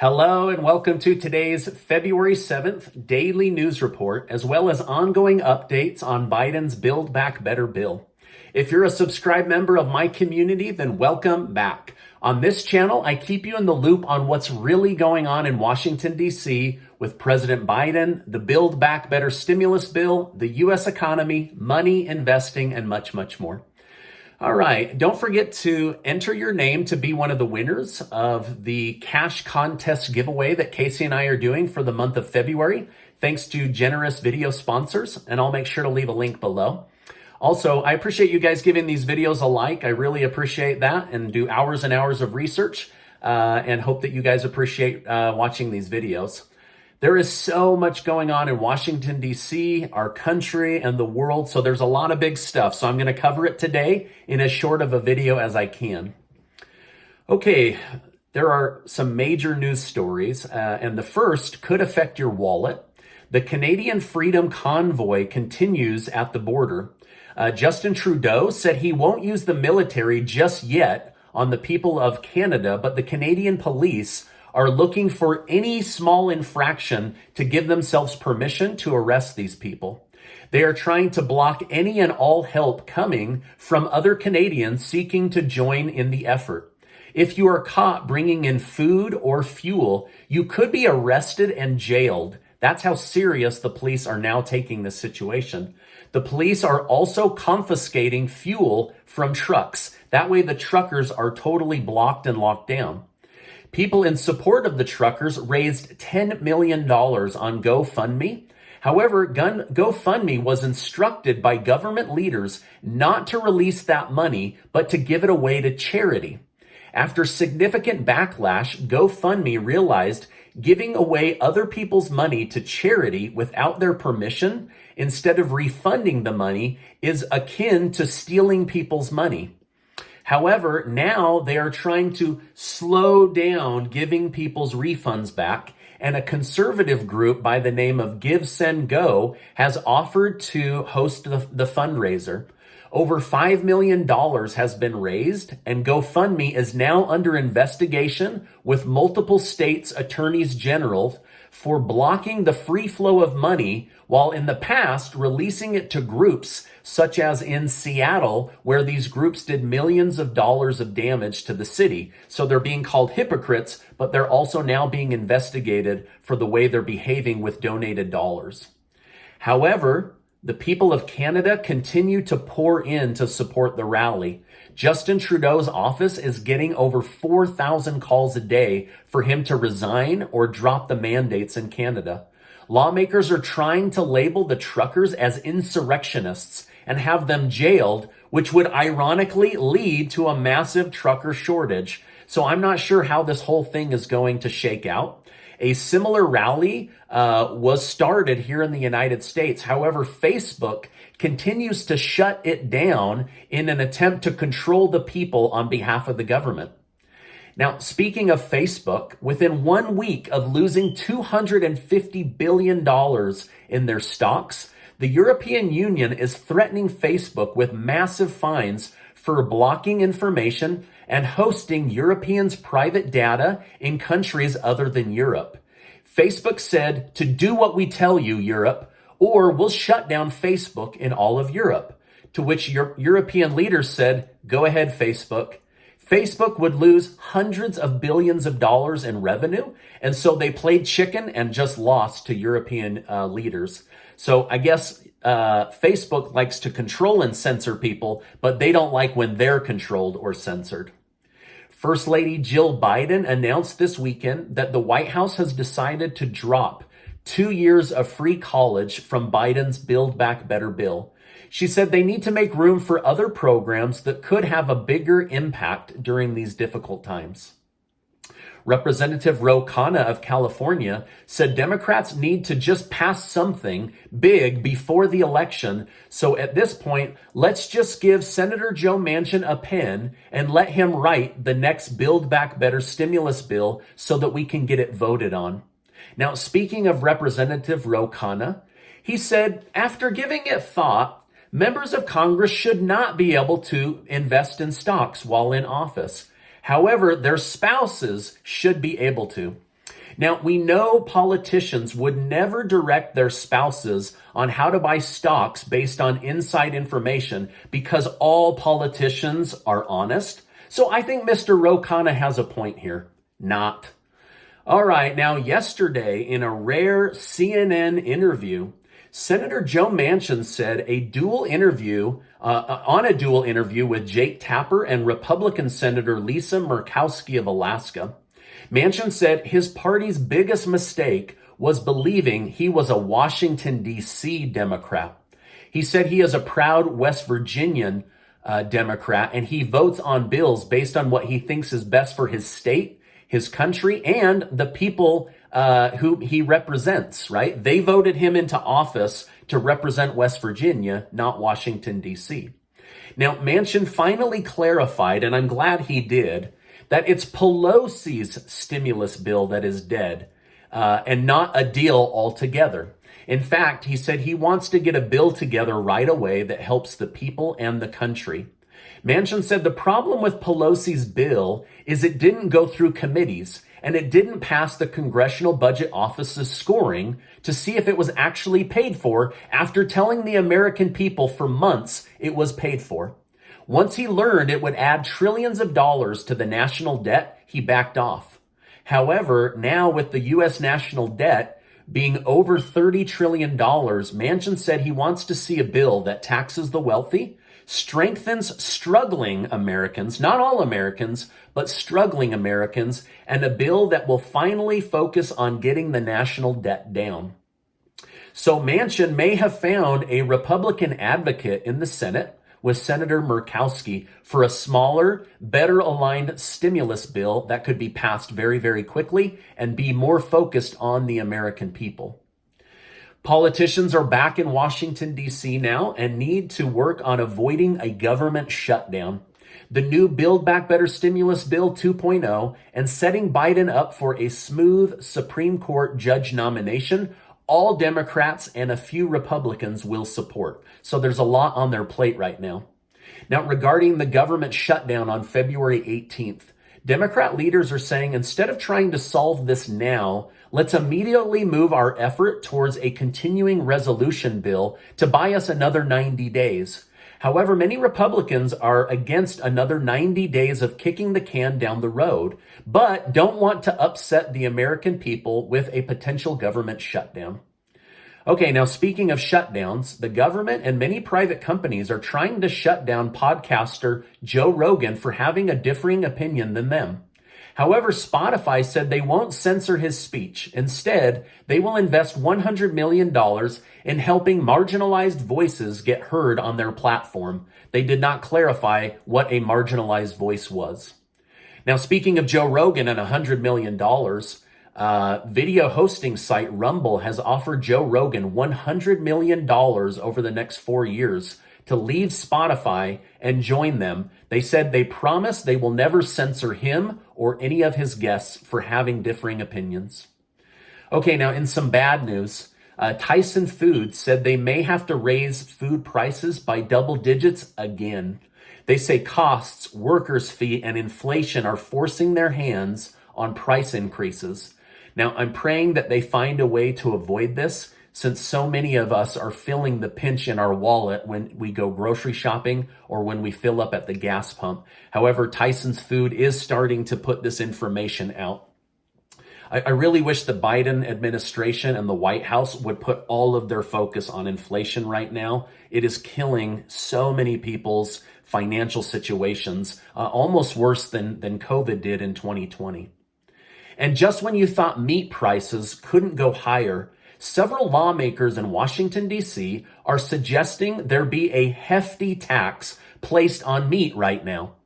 Hello and welcome to today's February 7th daily news report, as well as ongoing updates on Biden's Build Back Better bill. If you're a subscribed member of my community, then welcome back. On this channel, I keep you in the loop on what's really going on in Washington, D.C. with President Biden, the Build Back Better stimulus bill, the U.S. economy, money, investing, and much, much more. All right, don't forget to enter your name to be one of the winners of the cash contest giveaway that Casey and I are doing for the month of February, thanks to generous video sponsors, and I'll make sure to leave a link below. Also, I appreciate you guys giving these videos a like. I really appreciate that, and do hours and hours of research, and hope that you guys appreciate watching these videos. There is so much going on in Washington, D.C., our country, and the world, so there's a lot of big stuff. So I'm going to cover it today in as short of a video as I can. Okay, there are some major news stories, and the first could affect your wallet. The Canadian Freedom Convoy continues at the border. Justin Trudeau said he won't use the military just yet on the people of Canada, but the Canadian police are looking for any small infraction to give themselves permission to arrest these people. They are trying to block any and all help coming from other Canadians seeking to join in the effort. If you are caught bringing in food or fuel, you could be arrested and jailed. That's how serious the police are now taking this situation. The police are also confiscating fuel from trucks. That way the truckers are totally blocked and locked down. People in support of the truckers raised $10 million on GoFundMe. However, GoFundMe was instructed by government leaders not to release that money, but to give it away to charity. After significant backlash, GoFundMe realized giving away other people's money to charity without their permission, instead of refunding the money, is akin to stealing people's money. However, now they are trying to slow down giving people's refunds back, and a conservative group by the name of Give, Send, Go has offered to host the fundraiser. Over $5 million has been raised, and GoFundMe is now under investigation with multiple states' attorneys general for blocking the free flow of money, while in the past releasing it to groups such as in Seattle, where these groups did millions of dollars of damage to the city. So they're being called hypocrites, but they're also now being investigated for the way they're behaving with donated dollars. However, the people of Canada continue to pour in to support the rally. Justin Trudeau's office is getting over 4,000 calls a day for him to resign or drop the mandates in Canada. Lawmakers are trying to label the truckers as insurrectionists and have them jailed, which would ironically lead to a massive trucker shortage. So I'm not sure how this whole thing is going to shake out. A similar rally was started here in the United States. However, Facebook continues to shut it down in an attempt to control the people on behalf of the government. Now, speaking of Facebook, within 1 week of losing $250 billion in their stocks, the European Union is threatening Facebook with massive fines for blocking information and hosting Europeans' private data in countries other than Europe. Facebook said to do what we tell you, Europe, or we'll shut down Facebook in all of Europe. To which European leaders said, go ahead, Facebook. Facebook would lose hundreds of billions of dollars in revenue, and so they played chicken and just lost to European leaders. So I guess Facebook likes to control and censor people, but they don't like when they're controlled or censored. First Lady Jill Biden announced this weekend that the White House has decided to drop 2 years of free college from Biden's Build Back Better bill. She said they need to make room for other programs that could have a bigger impact during these difficult times. Representative Ro Khanna of California said Democrats need to just pass something big before the election. So at this point, let's just give Senator Joe Manchin a pen and let him write the next Build Back Better stimulus bill so that we can get it voted on. Now, speaking of Representative Ro Khanna, he said, after giving it thought, members of Congress should not be able to invest in stocks while in office. However, their spouses should be able to. Now, we know politicians would never direct their spouses on how to buy stocks based on inside information because all politicians are honest. So I think Mr. Ro Khanna has a point here. Not. All right, now yesterday in a rare CNN interview, Senator Joe Manchin said on a dual interview with Jake Tapper and Republican Senator Lisa Murkowski of Alaska, Manchin said his party's biggest mistake was believing he was a Washington, D.C. Democrat. He said he is a proud West Virginian Democrat, and he votes on bills based on what he thinks is best for his state, his country, and the people who he represents, right? They voted him into office to represent West Virginia, not Washington, D.C. Now, Manchin finally clarified, and I'm glad he did, that it's Pelosi's stimulus bill that is dead and not a deal altogether. In fact, he said he wants to get a bill together right away that helps the people and the country. Manchin said the problem with Pelosi's bill is it didn't go through committees and it didn't pass the Congressional Budget Office's scoring to see if it was actually paid for after telling the American people for months it was paid for. Once he learned it would add trillions of dollars to the national debt, he backed off. However, now with the U.S. national debt being over $30 trillion, Manchin said he wants to see a bill that taxes the wealthy, strengthens struggling Americans, not all Americans, but struggling Americans, and a bill that will finally focus on getting the national debt down. So Manchin may have found a Republican advocate in the Senate with Senator Murkowski for a smaller, better aligned stimulus bill that could be passed very, very quickly and be more focused on the American people. Politicians are back in Washington, D.C. now and need to work on avoiding a government shutdown. The new Build Back Better Stimulus Bill 2.0 and setting Biden up for a smooth Supreme Court judge nomination, all Democrats and a few Republicans will support. So there's a lot on their plate right now. Now, regarding the government shutdown on February 18th, Democrat leaders are saying instead of trying to solve this now, let's immediately move our effort towards a continuing resolution bill to buy us another 90 days. However, many Republicans are against another 90 days of kicking the can down the road, but don't want to upset the American people with a potential government shutdown. Okay, now speaking of shutdowns, the government and many private companies are trying to shut down podcaster Joe Rogan for having a differing opinion than them. However, Spotify said they won't censor his speech. Instead, they will invest $100 million in helping marginalized voices get heard on their platform. They did not clarify what a marginalized voice was. Now, speaking of Joe Rogan and $100 million, video hosting site Rumble has offered Joe Rogan $100 million over the next 4 years to leave Spotify and join them. They said they promise they will never censor him or any of his guests for having differing opinions. Okay, now in some bad news, Tyson Foods said they may have to raise food prices by double digits again. They say costs, workers' fee, and inflation are forcing their hands on price increases. Now, I'm praying that they find a way to avoid this, since so many of us are feeling the pinch in our wallet when we go grocery shopping or when we fill up at the gas pump. However, Tyson's Food is starting to put this information out. I really wish the Biden administration and the White House would put all of their focus on inflation right now. It is killing so many people's financial situations, almost worse than COVID did in 2020. And just when you thought meat prices couldn't go higher, several lawmakers in Washington, D.C. are suggesting there be a hefty tax placed on meat right now.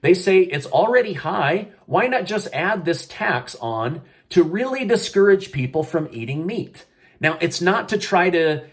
They say it's already high. Why not just add this tax on to really discourage people from eating meat? Now, it's not to try to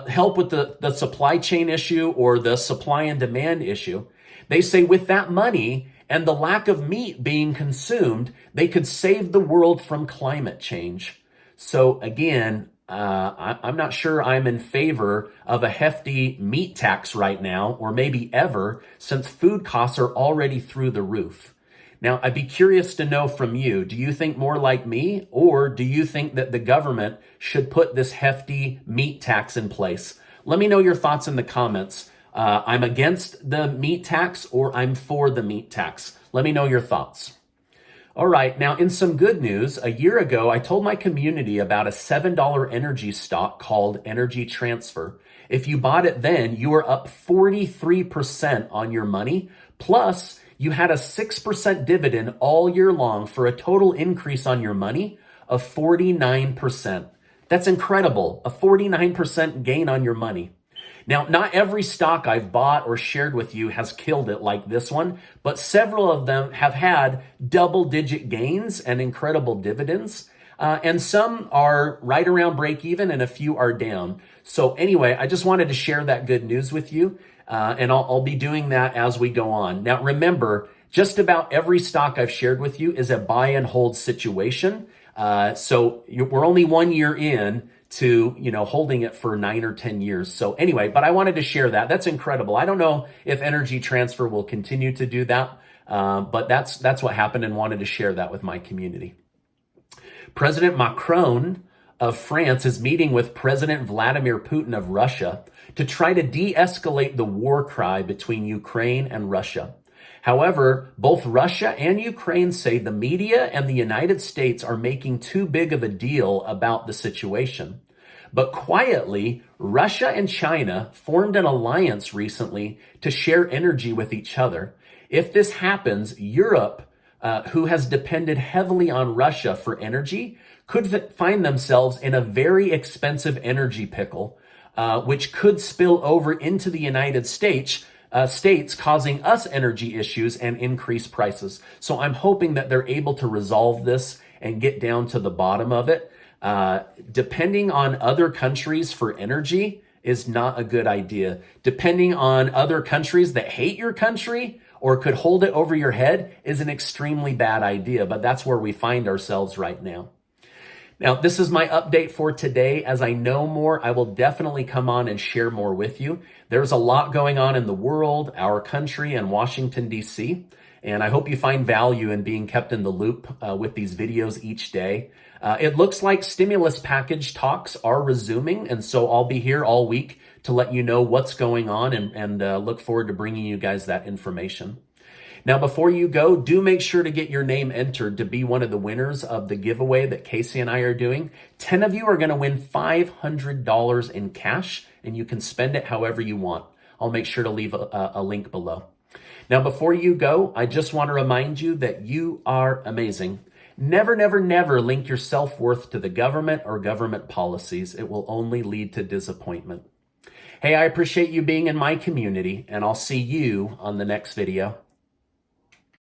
help with the supply chain issue or the supply and demand issue. They say with that money and the lack of meat being consumed, they could save the world from climate change. So again, I'm not sure I'm in favor of a hefty meat tax right now, or maybe ever, since food costs are already through the roof. Now, I'd be curious to know from you, do you think more like me, or do you think that the government should put this hefty meat tax in place? Let me know your thoughts in the comments. I'm against the meat tax or I'm for the meat tax. Let me know your thoughts. All right, now in some good news, a year ago, I told my community about a $7 energy stock called Energy Transfer. If you bought it then, you were up 43% on your money. Plus, you had a 6% dividend all year long for a total increase on your money of 49%. That's incredible, a 49% gain on your money. Now, not every stock I've bought or shared with you has killed it like this one, but several of them have had double-digit gains and incredible dividends. And some are right around break even and a few are down. So anyway, I just wanted to share that good news with you. And I'll be doing that as we go on. Now, remember, just about every stock I've shared with you is a buy and hold situation. So we're only 1 year in to, holding it for 9 or 10 years. So anyway, but I wanted to share that. That's incredible. I don't know if Energy Transfer will continue to do that, but that's what happened and wanted to share that with my community. President Macron of France is meeting with President Vladimir Putin of Russia to try to de-escalate the war cry between Ukraine and Russia. However, both Russia and Ukraine say the media and the United States are making too big of a deal about the situation. But quietly, Russia and China formed an alliance recently to share energy with each other. If this happens, Europe, who has depended heavily on Russia for energy, could find themselves in a very expensive energy pickle, which could spill over into the United States, causing us energy issues and increased prices. So I'm hoping that they're able to resolve this and get down to the bottom of it. Depending on other countries for energy is not a good idea. Depending on other countries that hate your country or could hold it over your head is an extremely bad idea, but that's where we find ourselves right now. Now, this is my update for today. As I know more, I will definitely come on and share more with you. There's a lot going on in the world, our country, and Washington, D.C., and I hope you find value in being kept in the loop with these videos each day. It looks like stimulus package talks are resuming, and so I'll be here all week to let you know what's going on and look forward to bringing you guys that information. Now, before you go, do make sure to get your name entered to be one of the winners of the giveaway that Casey and I are doing. 10 of you are going to win $500 in cash, and you can spend it however you want. I'll make sure to leave a link below. Now, before you go, I just want to remind you that you are amazing. Never, never, never link your self-worth to the government or government policies. It will only lead to disappointment. Hey, I appreciate you being in my community, and I'll see you on the next video.